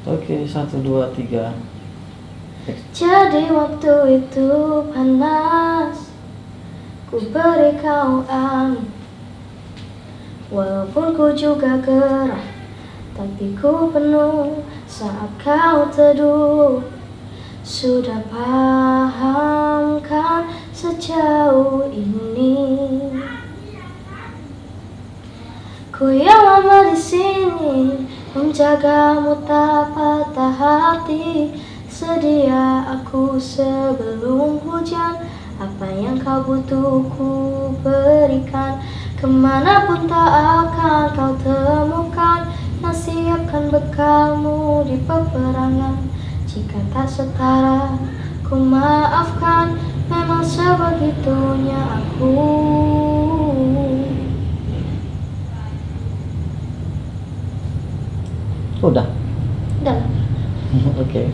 Oke, 1, 2, 3. Jadi waktu itu panas, ku beri kau angin. Walaupun ku juga gerah, tapi ku penuh saat kau teduh. Sudah paham kan sejauh ini? Ku yang lama di sini, menjagamu tak patah hati. Sedia aku sebelum hujan, apa yang kau butuh ku berikan. Kemanapun tak akan kau temukan, yang siapkan bekalmu di peperangan. Jika tak setara, ku maafkan, memang sebegitunya aku. Udah. Udah. Oke.